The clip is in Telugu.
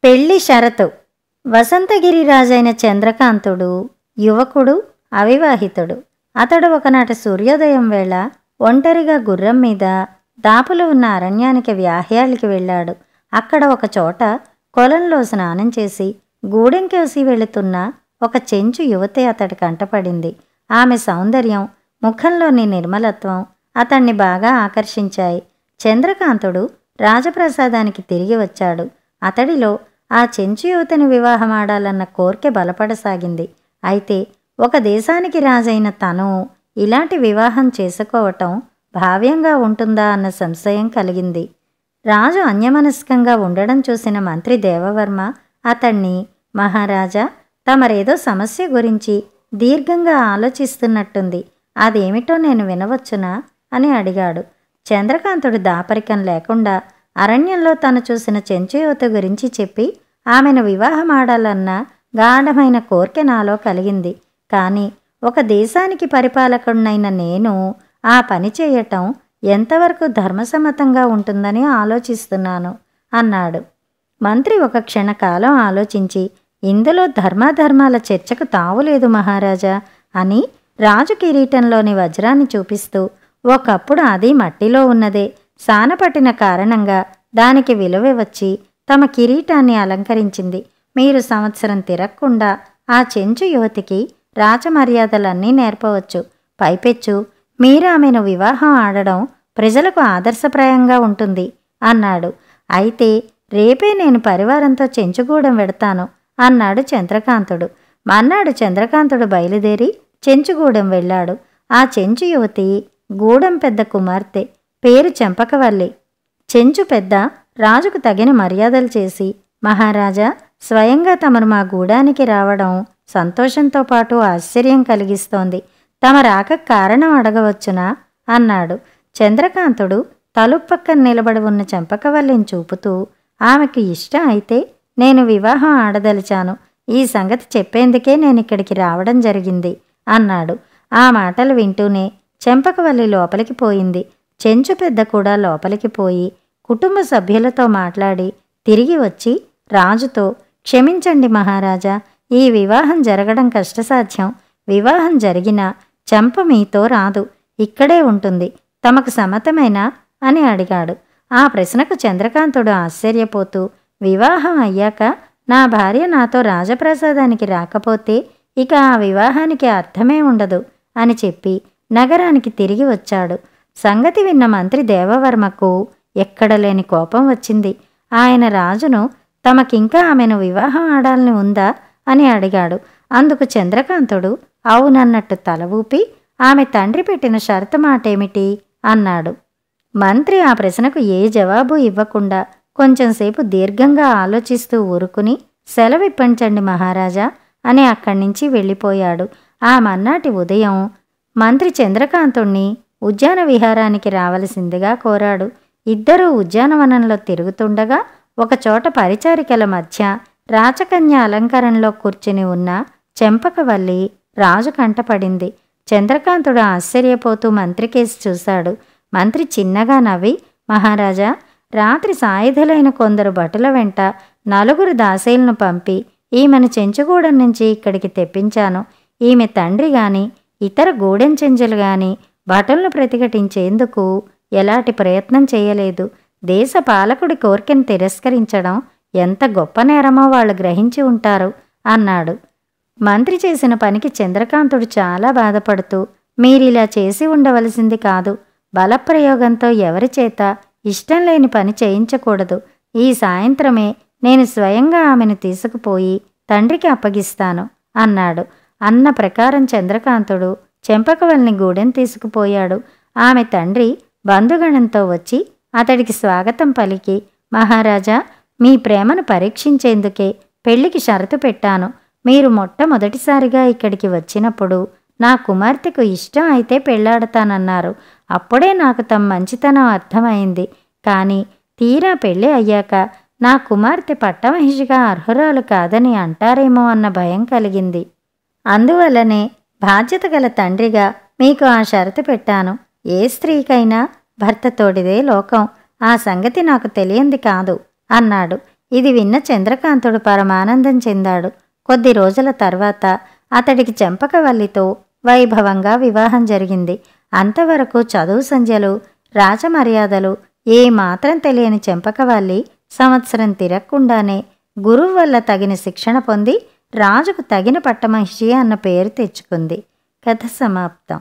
పెళ్లి షరతు. వసంతగిరి రాజైన చంద్రకాంతుడు యువకుడు, అవివాహితుడు. అతడు ఒకనాటి సూర్యోదయం వేళ ఒంటరిగా గుర్రం మీద దాపులు ఉన్న అరణ్యానికి వ్యాహ్యాలకి వెళ్ళాడు. అక్కడ ఒక చోట కొలంలో స్నానం చేసి గూడెం కేసి వెళుతున్న ఒక చెంచు యువతి అతడి కంటపడింది. ఆమె సౌందర్యం, ముఖంలోని నిర్మలత్వం అతన్ని బాగా ఆకర్షించాయి. చంద్రకాంతుడు రాజప్రసాదానికి తిరిగి వచ్చాడు. అతడిలో ఆ చెంచు యువతిని వివాహమాడాలన్న కోర్కె బలపడసాగింది. అయితే ఒక దేశానికి రాజైన తను ఇలాంటి వివాహం చేసుకోవటం భావ్యంగా ఉంటుందా అన్న సంశయం కలిగింది. రాజు అన్యమనస్కంగా ఉండడం చూసిన మంత్రి దేవవర్మ అతన్ని, మహారాజా, తమరేదో సమస్య గురించి దీర్ఘంగా ఆలోచిస్తున్నట్టుంది, అదేమిటో నేను వినవచ్చునా అని అడిగాడు. చంద్రకాంతుడు దాపరికం లేకుండా అరణ్యంలో తను చూసిన చెంచుయువతి గురించి చెప్పి ఆమెను వివాహమాడాలన్న గాఢమైన కోర్కె నాలో కలిగింది. కానీ ఒక దేశానికి పరిపాలకుడినైన నేను ఆ పని చేయటం ఎంతవరకు ధర్మసమ్మతంగా ఉంటుందని ఆలోచిస్తున్నాను అన్నాడు. మంత్రి ఒక క్షణకాలం ఆలోచించి, ఇందులో ధర్మాధర్మాల చర్చకు తావులేదు మహారాజా అని రాజు కిరీటంలోని వజ్రాన్ని చూపిస్తూ, ఒకప్పుడు అది మట్టిలో ఉన్నదే, సానపట్టిన కారణంగా దానికి విలువ వచ్చి తమ కిరీటాన్ని అలంకరించింది. మీరు సంవత్సరం తిరగకుండా ఆ చెంచు యువతికి రాజమర్యాదలన్నీ నేర్పవచ్చు. పైపెచ్చు మీరు ఆమెను వివాహం ఆడడం ప్రజలకు ఆదర్శప్రాయంగా ఉంటుంది అన్నాడు. అయితే రేపే నేను పరివారంతో చెంచుగూడెం వెడతాను అన్నాడు చంద్రకాంతుడు. మర్నాడు చంద్రకాంతుడు బయలుదేరి చెంచుగూడెం వెళ్ళాడు. ఆ చెంచు యువతి గూడెం పెద్ద కుమార్తె, పేరు చెంపకవల్లి. చెంచు పెద్ద రాజుకు తగిన మర్యాదలు చేసి, మహారాజా, స్వయంగా తమరు మా గూడానికి రావడం సంతోషంతో పాటు ఆశ్చర్యం కలిగిస్తోంది. తమ రాక కారణం అడగవచ్చునా అన్నాడు. చంద్రకాంతుడు తలుపు పక్కన నిలబడి ఉన్న చెంపకవల్లిని చూపుతూ, ఆమెకు ఇష్టం అయితే నేను వివాహం ఆడదలిచాను. ఈ సంగతి చెప్పేందుకే నేనిక్కడికి రావడం జరిగింది అన్నాడు. ఆ మాటలు వింటూనే చెంపకవల్లి లోపలికి పోయింది. చెంచు పెద్ద కూడా లోపలికి పోయి కుటుంబ సభ్యులతో మాట్లాడి తిరిగి వచ్చి రాజుతో, క్షమించండి మహారాజా, ఈ వివాహం జరగడం కష్టసాధ్యం. వివాహం జరిగినా చెంప మీతో రాదు, ఇక్కడే ఉంటుంది. తమకు సమ్మతమేనా అని అడిగాడు. ఆ ప్రశ్నకు చంద్రకాంతుడు ఆశ్చర్యపోతూ, వివాహం అయ్యాక నా భార్య నాతో రాజప్రసాదానికి రాకపోతే ఇక ఆ వివాహానికి అర్థమే ఉండదు అని చెప్పి నగరానికి తిరిగి వచ్చాడు. సంగతి విన్న మంత్రి దేవవర్మకు ఎక్కడలేని కోపం వచ్చింది. ఆయన రాజును తమకింకా ఆమెను వివాహం ఆడాలని ఉందా అని అడిగాడు. అందుకు చంద్రకాంతుడు అవునన్నట్టు తల ఊపి, ఆమె తండ్రి పెట్టిన షరతు మాటేమిటి అన్నాడు. మంత్రి ఆ ప్రశ్నకు ఏ జవాబు ఇవ్వకుండా కొంచెంసేపు దీర్ఘంగా ఆలోచిస్తూ ఊరుకుని, సెలవిప్పించండి మహారాజా అని అక్కడి నుంచి వెళ్ళిపోయాడు. ఆ మర్నాటి ఉదయం మంత్రి చంద్రకాంతుణ్ణి ఉద్యాన విహారానికి రావలసిందిగా కోరాడు. ఇద్దరూ ఉద్యానవనంలో తిరుగుతుండగా ఒకచోట పరిచారికల మధ్య రాచకన్య అలంకారంలో కూర్చుని ఉన్న చెంపకవల్లి రాజు కంటపడింది. చంద్రకాంతుడు ఆశ్చర్యపోతూ మంత్రికేసి చూశాడు. మంత్రి చిన్నగా నవ్వి, మహారాజా, రాత్రి సాయుధులైన కొందరు భటుల వెంట 4 దాసీలను పంపి ఈమెను చెంచుగూడెం నుంచి ఇక్కడికి తెప్పించాను. ఈమె తండ్రి గాని ఇతర గూడెం చెంచులు గాని భటులను ప్రతిఘటించేందుకు ఎలాంటి ప్రయత్నం చేయలేదు. దేశ పాలకుడి కోర్కెను తిరస్కరించడం ఎంత గొప్ప నేరమో వాళ్ళు గ్రహించి ఉంటారు అన్నాడు. మంత్రి చేసిన పనికి చంద్రకాంతుడు చాలా బాధపడుతూ, మీరిలా చేసి ఉండవలసింది కాదు. బలప్రయోగంతో ఎవరి చేత ఇష్టం లేని పని చేయించకూడదు. ఈ సాయంత్రమే నేను స్వయంగా ఆమెను తీసుకుపోయి తండ్రికి అప్పగిస్తాను అన్నాడు. అన్న ప్రకారం చంద్రకాంతుడు చెంపకవల్ని గూడెం తీసుకుపోయాడు. ఆమె తండ్రి బంధుగణంతో వచ్చి అతడికి స్వాగతం పలికి, మహారాజా, మీ ప్రేమను పరీక్షించేందుకే పెళ్లికి షరతు పెట్టాను. మీరు మొట్టమొదటిసారిగా ఇక్కడికి వచ్చినప్పుడు నా కుమార్తెకు ఇష్టం అయితే పెళ్లాడతానన్నారు. అప్పుడే నాకు తమ మంచితనం అర్థమైంది. కానీ తీరా పెళ్ళి అయ్యాక నా కుమార్తె పట్టమహిషిగా అర్హురాలు కాదని అంటారేమో అన్న భయం కలిగింది. అందువల్లనే బాధ్యత గల తండ్రిగా మీకు ఆ షరతు పెట్టాను. ఏ స్త్రీకైనా భర్త తోడిదే లోకం. ఆ సంగతి నాకు తెలియంది కాదు అన్నాడు. ఇది విన్న చంద్రకాంతుడు పరమానందం చెందాడు. కొద్ది రోజుల తర్వాత అతడికి చెంపకవల్లితో వైభవంగా వివాహం జరిగింది. అంతవరకు చదువు సంధ్యలు, రాజమర్యాదలు ఏమాత్రం తెలియని చెంపకవల్లి సంవత్సరం తిరగకుండానే గురువు వల్ల తగిన శిక్షణ పొంది రాజుకు తగిన పట్టమహిషి అన్న పేరు తెచ్చుకుంది. కథ సమాప్తం.